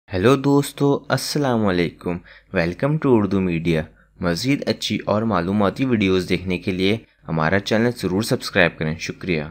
Hello दोस्तों, अस्सलाम वालेकुम। Welcome to Urdu media. मज़ीद अच्छी और मालूमाती वीडियोस देखने के लिए हमारा चैनल ज़रूर सब्सक्राइब करें। शुक्रिया।